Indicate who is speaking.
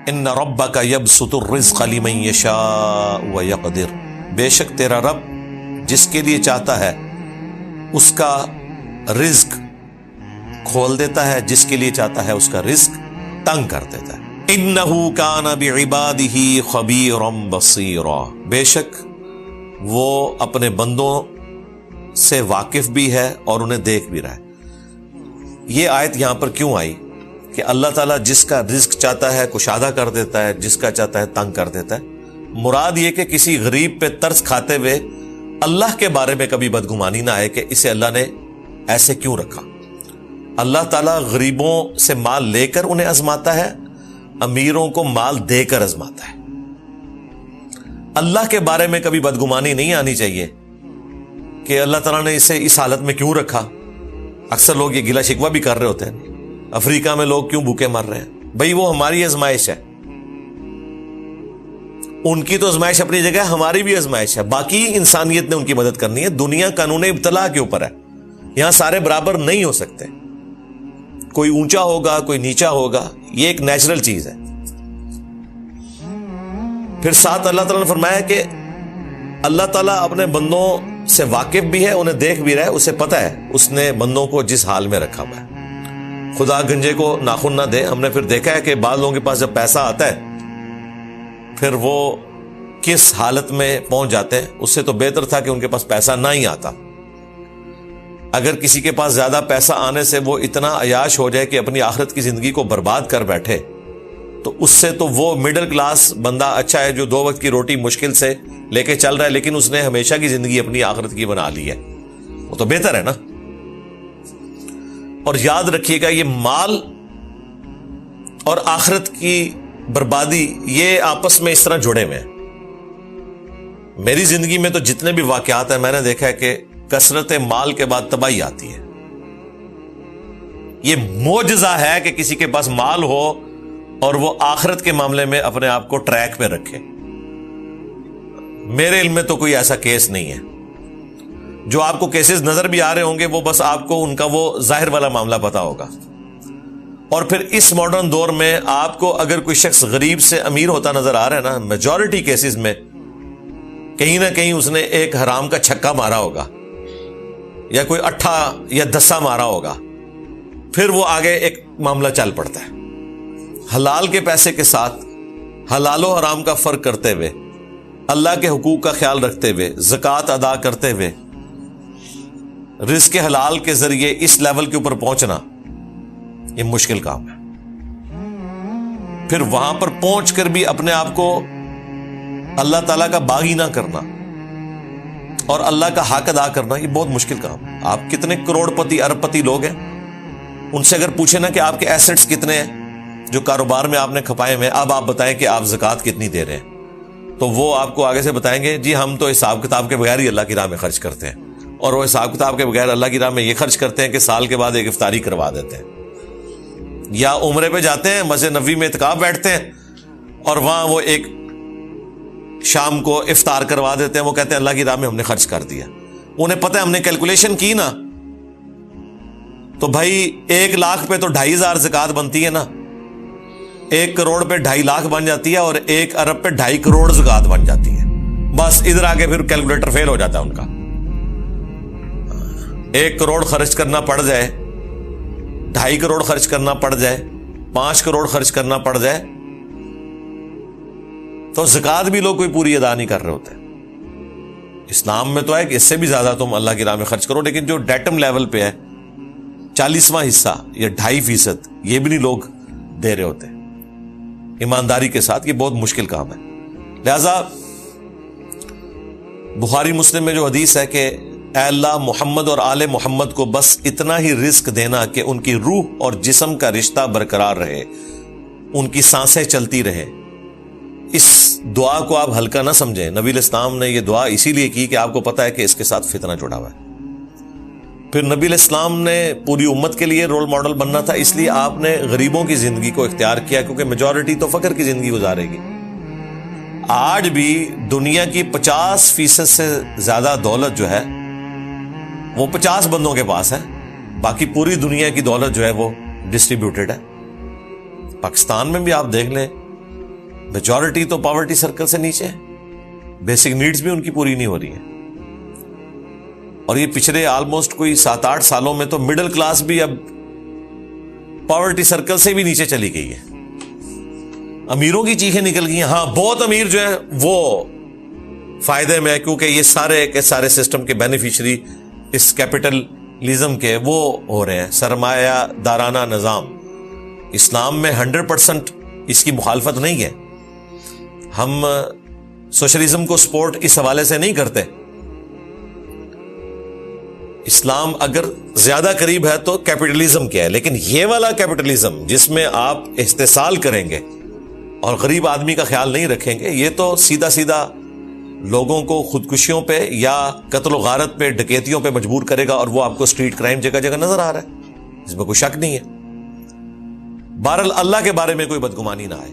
Speaker 1: ان ربک یبسط الرزق لمن یشاء ویقدر، بے شک تیرا رب جس کے لیے چاہتا ہے اس کا رزق کھول دیتا ہے، جس کے لیے چاہتا ہے اس کا رزق تنگ کر دیتا ہے۔ انہ کان بعبادہ خبیرا بصیرا، بے شک وہ اپنے بندوں سے واقف بھی ہے اور انہیں دیکھ بھی رہا ہے۔ یہ آیت یہاں پر کیوں آئی کہ اللہ تعالیٰ جس کا رزق چاہتا ہے کشادہ کر دیتا ہے، جس کا چاہتا ہے تنگ کر دیتا ہے؟ مراد یہ کہ کسی غریب پہ ترس کھاتے ہوئے اللہ کے بارے میں کبھی بدگمانی نہ آئے کہ اسے اللہ نے ایسے کیوں رکھا۔ اللہ تعالیٰ غریبوں سے مال لے کر انہیں آزماتا ہے، امیروں کو مال دے کر آزماتا ہے۔ اللہ کے بارے میں کبھی بدگمانی نہیں آنی چاہیے کہ اللہ تعالیٰ نے اسے اس حالت میں کیوں رکھا۔ اکثر لوگ یہ گلہ شکوہ بھی کر رہے ہوتے ہیں، افریقہ میں لوگ کیوں بھوکے مر رہے ہیں؟ بھئی وہ ہماری آزمائش ہے، ان کی تو آزمائش اپنی جگہ ہے، ہماری بھی آزمائش ہے۔ باقی انسانیت نے ان کی مدد کرنی ہے۔ دنیا قانون ابتلا کے اوپر ہے، یہاں سارے برابر نہیں ہو سکتے، کوئی اونچا ہوگا کوئی نیچا ہوگا، یہ ایک نیچرل چیز ہے۔ پھر ساتھ اللہ تعالیٰ نے فرمایا کہ اللہ تعالیٰ اپنے بندوں سے واقف بھی ہے، انہیں دیکھ بھی رہا ہے، اسے پتہ ہے اس نے بندوں کو جس حال میں رکھا ہوا ہے۔ خدا گنجے کو ناخن نہ دے، ہم نے پھر دیکھا ہے کہ بعض لوگوں کے پاس جب پیسہ آتا ہے پھر وہ کس حالت میں پہنچ جاتے ہیں۔ اس سے تو بہتر تھا کہ ان کے پاس پیسہ نہ ہی آتا۔ اگر کسی کے پاس زیادہ پیسہ آنے سے وہ اتنا عیاش ہو جائے کہ اپنی آخرت کی زندگی کو برباد کر بیٹھے، تو اس سے تو وہ مڈل کلاس بندہ اچھا ہے جو 2 وقت کی روٹی مشکل سے لے کے چل رہا ہے، لیکن اس نے ہمیشہ کی زندگی اپنی آخرت کی بنا لی ہے، وہ تو بہتر ہے نا۔ اور یاد رکھیے گا یہ مال اور آخرت کی بربادی یہ آپس میں اس طرح جڑے ہوئے ہیں۔ میری زندگی میں تو جتنے بھی واقعات ہیں میں نے دیکھا ہے کہ کثرت مال کے بعد تباہی آتی ہے۔ یہ معجزہ ہے کہ کسی کے پاس مال ہو اور وہ آخرت کے معاملے میں اپنے آپ کو ٹریک پہ رکھے۔ میرے علم میں تو کوئی ایسا کیس نہیں ہے۔ جو آپ کو کیسز نظر بھی آ رہے ہوں گے وہ بس آپ کو ان کا وہ ظاہر والا معاملہ پتا ہوگا۔ اور پھر اس ماڈرن دور میں آپ کو اگر کوئی شخص غریب سے امیر ہوتا نظر آ رہا ہے نا، میجورٹی کیسز میں کہیں نہ کہیں اس نے ایک حرام کا چھکا مارا ہوگا یا کوئی اٹھا یا دسا مارا ہوگا، پھر وہ آگے ایک معاملہ چل پڑتا ہے۔ حلال کے پیسے کے ساتھ حلال و حرام کا فرق کرتے ہوئے، اللہ کے حقوق کا خیال رکھتے ہوئے، زکوٰۃ ادا کرتے ہوئے، رزق حلال کے ذریعے اس لیول کے اوپر پہنچنا یہ مشکل کام ہے۔ پھر وہاں پر پہنچ کر بھی اپنے آپ کو اللہ تعالیٰ کا باغی نہ کرنا اور اللہ کا حق ادا کرنا یہ بہت مشکل کام ہے۔ آپ کتنے کروڑ پتی ارب پتی لوگ ہیں، ان سے اگر پوچھیں نا کہ آپ کے ایسٹس کتنے ہیں جو کاروبار میں آپ نے کھپائے ہوئے، اب آپ بتائیں کہ آپ زکوٰۃ کتنی دے رہے ہیں، تو وہ آپ کو آگے سے بتائیں گے جی ہم تو حساب کتاب کے بغیر ہی اللہ کی راہ میں خرچ کرتے ہیں، اور وہ حساب کتاب کے بغیر اللہ کی راہ میں یہ خرچ کرتے ہیں کہ سال کے بعد ایک افطاری کروا دیتے ہیں، یا عمرے پہ جاتے ہیں مسجد نبوی میں اعتکاف بیٹھتے ہیں اور وہاں وہ ایک شام کو افطار کروا دیتے ہیں، وہ کہتے ہیں اللہ کی راہ میں ہم نے خرچ کر دیا۔ انہیں پتہ ہے ہم نے کیلکولیشن کی نا تو بھائی 1 لاکھ پہ تو 2,500 زکوٰۃ بنتی ہے نا، 1 کروڑ پہ 2.5 لاکھ بن جاتی ہے، اور 1 ارب پہ 2.5 کروڑ زکوٰۃ بن جاتی ہے۔ بس ادھر آگے پھر کیلکولیٹر فیل ہو جاتا ہے ان کا۔ 1 کروڑ خرچ کرنا پڑ جائے، 2.5 کروڑ خرچ کرنا پڑ جائے، 5 کروڑ خرچ کرنا پڑ جائے، تو زکوٰۃ بھی لوگ کوئی پوری ادا نہیں کر رہے ہوتے۔ اسلام میں تو ہے کہ اس سے بھی زیادہ تم اللہ کی راہ میں خرچ کرو، لیکن جو ڈیٹم لیول پہ ہے 40واں حصہ یا 2.5% یہ بھی نہیں لوگ دے رہے ہوتے ایمانداری کے ساتھ۔ یہ بہت مشکل کام ہے۔ لہذا بخاری مسلم میں جو حدیث ہے کہ اے اللہ محمد اور آل محمد کو بس اتنا ہی رزق دینا کہ ان کی روح اور جسم کا رشتہ برقرار رہے، ان کی سانسیں چلتی رہیں، اس دعا کو آپ ہلکا نہ سمجھیں۔ نبی علیہ السلام نے یہ دعا اسی لیے کی کہ آپ کو پتہ ہے کہ اس کے ساتھ فتنہ جڑا ہوا ہے۔ پھر نبی علیہ السلام نے پوری امت کے لیے رول ماڈل بننا تھا، اس لیے آپ نے غریبوں کی زندگی کو اختیار کیا، کیونکہ میجورٹی تو فقر کی زندگی گزارے گی۔ آج بھی دنیا کی 50% سے زیادہ دولت جو ہے وہ 50 بندوں کے پاس ہے، باقی پوری دنیا کی دولت جو ہے وہ ڈسٹریبیوٹڈ ہے۔ پاکستان میں بھی آپ دیکھ لیں میجورٹی تو پاورٹی سرکل سے نیچے ہے, بیسک نیڈز بھی ان کی پوری نہیں ہو رہی ہیں. اور یہ پچھلے آلموسٹ کوئی 7-8 سالوں میں تو مڈل کلاس بھی اب پاورٹی سرکل سے بھی نیچے چلی گئی ہے. امیروں کی چیخیں نکل گئی ہیں. ہاں بہت امیر جو ہے وہ فائدے میں ہے, کیونکہ یہ سارے کے سارے سسٹم کے بینیفیشری اس کیپٹلزم کے وہ ہو رہے ہیں, سرمایہ دارانہ نظام. اسلام میں 100% اس کی مخالفت نہیں ہے. ہم سوشلزم کو سپورٹ اس حوالے سے نہیں کرتے. اسلام اگر زیادہ قریب ہے تو کیپٹلزم کیا ہے, لیکن یہ والا کیپٹلزم جس میں آپ استحصال کریں گے اور غریب آدمی کا خیال نہیں رکھیں گے, یہ تو سیدھا سیدھا لوگوں کو خودکشیوں پہ یا قتل و غارت پہ, ڈکیتیوں پہ مجبور کرے گا, اور وہ آپ کو اسٹریٹ کرائم جگہ جگہ نظر آ رہا ہے, اس میں کوئی شک نہیں ہے. بہرحال اللہ کے بارے میں کوئی بدگمانی نہ آئے.